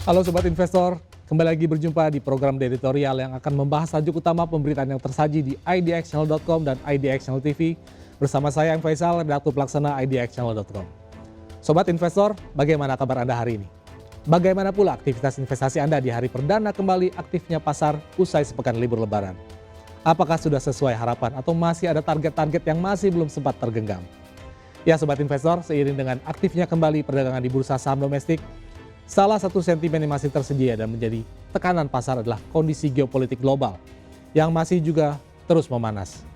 Halo Sobat Investor, kembali lagi berjumpa di program The Editorial yang akan membahas tajuk utama pemberitaan yang tersaji di idxchannel.com dan idxchannel TV bersama saya, Faisal, redaktur pelaksana idxchannel.com. Sobat Investor, bagaimana kabar Anda hari ini? Bagaimana pula aktivitas investasi Anda di hari perdana kembali aktifnya pasar usai sepekan libur lebaran? Apakah sudah sesuai harapan atau masih ada target-target yang masih belum sempat tergenggam? Ya Sobat Investor, seiring dengan aktifnya kembali perdagangan di bursa saham domestik, salah satu sentimen yang masih tersedia dan menjadi tekanan pasar adalah kondisi geopolitik global yang masih juga terus memanas.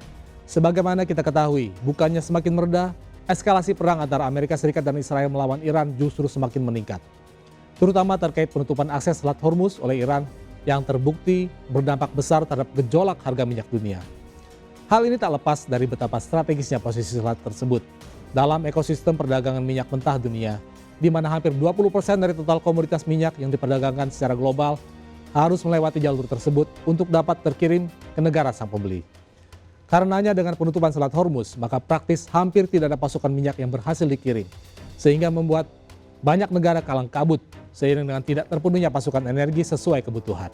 Sebagaimana kita ketahui, bukannya semakin mereda, eskalasi perang antara Amerika Serikat dan Israel melawan Iran justru semakin meningkat. Terutama terkait penutupan akses Selat Hormuz oleh Iran yang terbukti berdampak besar terhadap gejolak harga minyak dunia. Hal ini tak lepas dari betapa strategisnya posisi selat tersebut dalam ekosistem perdagangan minyak mentah dunia, di mana hampir 20% dari total komoditas minyak yang diperdagangkan secara global harus melewati jalur tersebut untuk dapat terkirim ke negara sang pembeli. Karenanya dengan penutupan Selat Hormuz, maka praktis hampir tidak ada pasokan minyak yang berhasil dikirim, sehingga membuat banyak negara kalang kabut seiring dengan tidak terpenuhnya pasokan energi sesuai kebutuhan.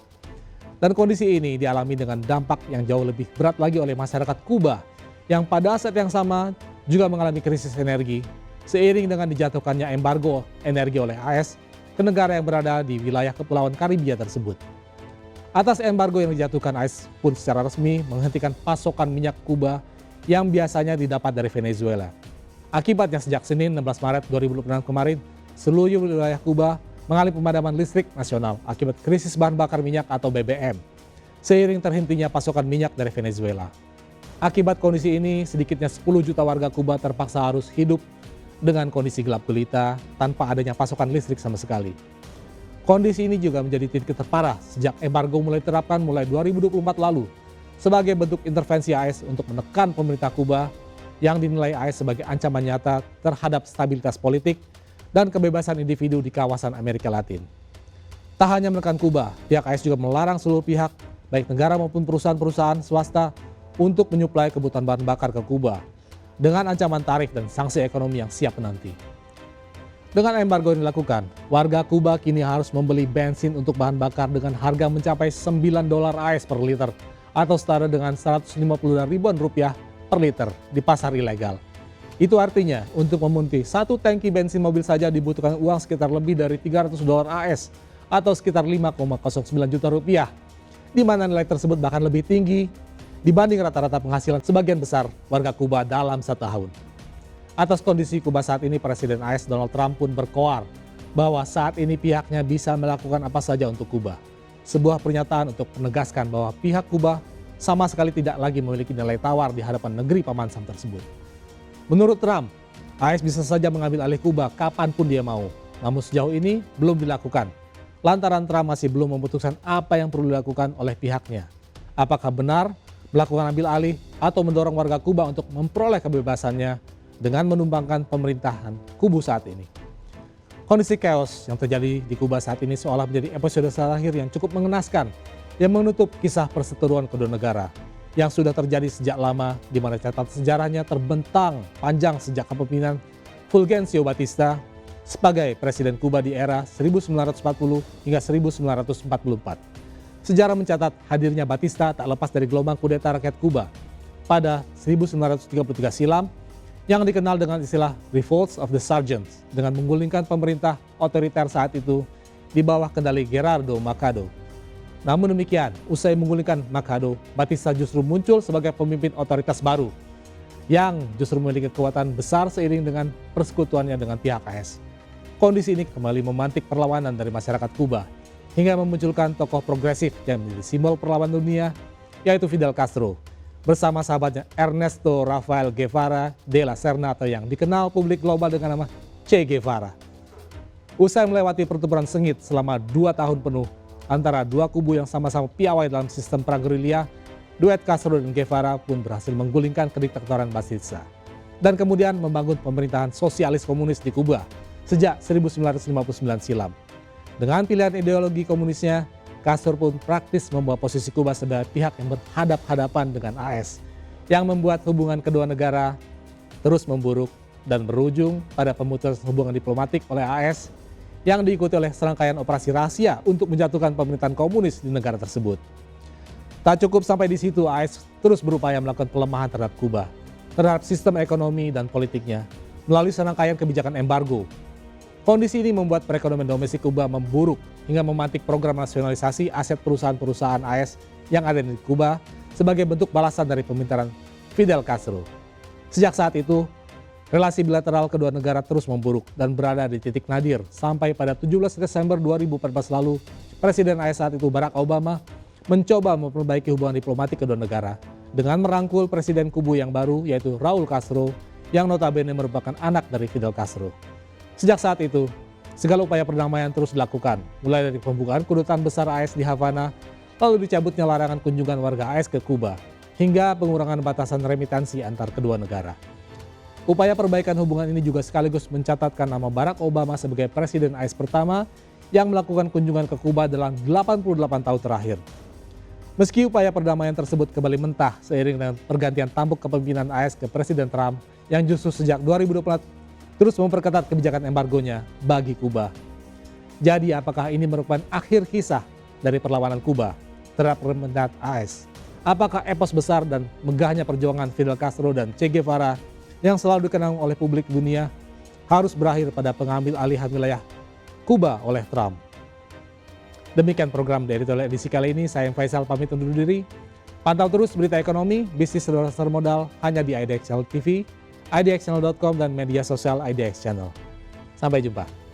Dan kondisi ini dialami dengan dampak yang jauh lebih berat lagi oleh masyarakat Kuba yang pada saat yang sama juga mengalami krisis energi seiring dengan dijatuhkannya embargo energi oleh AS ke negara yang berada di wilayah Kepulauan Karibia tersebut. Atas embargo yang dijatuhkan, AS pun secara resmi menghentikan pasokan minyak Kuba yang biasanya didapat dari Venezuela. Akibatnya sejak Senin 16 Maret 2026 kemarin, seluruh wilayah Kuba mengalami pemadaman listrik nasional akibat krisis bahan bakar minyak atau BBM, seiring terhentinya pasokan minyak dari Venezuela. Akibat kondisi ini, sedikitnya 10 juta warga Kuba terpaksa harus hidup dengan kondisi gelap gulita tanpa adanya pasokan listrik sama sekali. Kondisi ini juga menjadi titik terparah sejak embargo mulai diterapkan mulai 2024 lalu sebagai bentuk intervensi AS untuk menekan pemerintah Kuba yang dinilai AS sebagai ancaman nyata terhadap stabilitas politik dan kebebasan individu di kawasan Amerika Latin. Tak hanya menekan Kuba, pihak AS juga melarang seluruh pihak, baik negara maupun perusahaan-perusahaan swasta, untuk menyuplai kebutuhan bahan bakar ke Kuba dengan ancaman tarif dan sanksi ekonomi yang siap menanti. Dengan embargo yang dilakukan, warga Kuba kini harus membeli bensin untuk bahan bakar dengan harga mencapai $9 AS per liter atau setara dengan 150 ribuan rupiah per liter di pasar ilegal. Itu artinya untuk memunti satu tangki bensin mobil saja dibutuhkan uang sekitar lebih dari $300 AS atau sekitar 5,09 juta rupiah, di mana nilai tersebut bahkan lebih tinggi dibanding rata-rata penghasilan sebagian besar warga Kuba dalam satu tahun. Atas kondisi Kuba saat ini, Presiden AS Donald Trump pun berkoar bahwa saat ini pihaknya bisa melakukan apa saja untuk Kuba. Sebuah pernyataan untuk menegaskan bahwa pihak Kuba sama sekali tidak lagi memiliki nilai tawar di hadapan negeri paman Sam tersebut. Menurut Trump, AS bisa saja mengambil alih Kuba kapanpun dia mau. Namun sejauh ini belum dilakukan, lantaran Trump masih belum memutuskan apa yang perlu dilakukan oleh pihaknya. Apakah benar melakukan ambil alih atau mendorong warga Kuba untuk memperoleh kebebasannya dengan menumbangkan pemerintahan kubu saat ini. Kondisi chaos yang terjadi di Kuba saat ini seolah menjadi episode terakhir yang cukup mengenaskan yang menutup kisah perseteruan kedua negara yang sudah terjadi sejak lama, di mana catatan sejarahnya terbentang panjang sejak kepemimpinan Fulgencio Batista sebagai Presiden Kuba di era 1940 hingga 1944. Sejarah mencatat hadirnya Batista tak lepas dari gelombang kudeta rakyat Kuba pada 1933 silam yang dikenal dengan istilah Revolts of the Sergeants dengan menggulingkan pemerintah otoriter saat itu di bawah kendali Gerardo Machado. Namun demikian, usai menggulingkan Machado, Batista justru muncul sebagai pemimpin otoritas baru yang justru memiliki kekuatan besar seiring dengan persekutuannya dengan pihak AS. Kondisi ini kembali memantik perlawanan dari masyarakat Kuba hingga memunculkan tokoh progresif yang menjadi simbol perlawanan dunia, yaitu Fidel Castro, bersama sahabatnya Ernesto Rafael Guevara de la Serna atau yang dikenal publik global dengan nama Che Guevara. Usai melewati pertempuran sengit selama 2 tahun penuh antara dua kubu yang sama-sama piawai dalam sistem perang gerilya, duet Castro dan Guevara pun berhasil menggulingkan kediktatoran Batista dan kemudian membangun pemerintahan sosialis komunis di Kuba sejak 1959 silam. Dengan pilihan ideologi komunisnya, Castro pun praktis membawa posisi Kuba sebagai pihak yang berhadap-hadapan dengan AS, yang membuat hubungan kedua negara terus memburuk dan berujung pada pemutusan hubungan diplomatik oleh AS yang diikuti oleh serangkaian operasi rahasia untuk menjatuhkan pemerintahan komunis di negara tersebut. Tak cukup sampai di situ, AS terus berupaya melakukan pelemahan terhadap Kuba, terhadap sistem ekonomi dan politiknya, melalui serangkaian kebijakan embargo. Kondisi ini membuat perekonomian domestik Kuba memburuk hingga memantik program nasionalisasi aset perusahaan-perusahaan AS yang ada di Kuba sebagai bentuk balasan dari pemerintahan Fidel Castro. Sejak saat itu, relasi bilateral kedua negara terus memburuk dan berada di titik nadir sampai pada 17 Desember 2014 lalu, Presiden AS saat itu Barack Obama mencoba memperbaiki hubungan diplomatik kedua negara dengan merangkul Presiden kubu yang baru yaitu Raul Castro yang notabene merupakan anak dari Fidel Castro. Sejak saat itu, segala upaya perdamaian terus dilakukan, mulai dari pembukaan kedutaan besar AS di Havana, lalu dicabutnya larangan kunjungan warga AS ke Kuba, hingga pengurangan batasan remitansi antar kedua negara. Upaya perbaikan hubungan ini juga sekaligus mencatatkan nama Barack Obama sebagai Presiden AS pertama yang melakukan kunjungan ke Kuba dalam 88 tahun terakhir. Meski upaya perdamaian tersebut kembali mentah seiring dengan pergantian tampuk kepemimpinan AS ke Presiden Trump yang justru sejak 2024 terus memperketat kebijakan embargonya bagi Kuba. Jadi apakah ini merupakan akhir kisah dari perlawanan Kuba terhadap pemerintahan AS? Apakah epos besar dan megahnya perjuangan Fidel Castro dan Che Guevara yang selalu dikenang oleh publik dunia harus berakhir pada pengambil alihan wilayah Kuba oleh Trump? Demikian program di editorial edisi kali ini. Saya Faisal pamit undur diri. Pantau terus berita ekonomi, bisnis dan pasar modal hanya di IDX Channel TV, idxchannel.com dan media sosial IDX Channel. Sampai jumpa.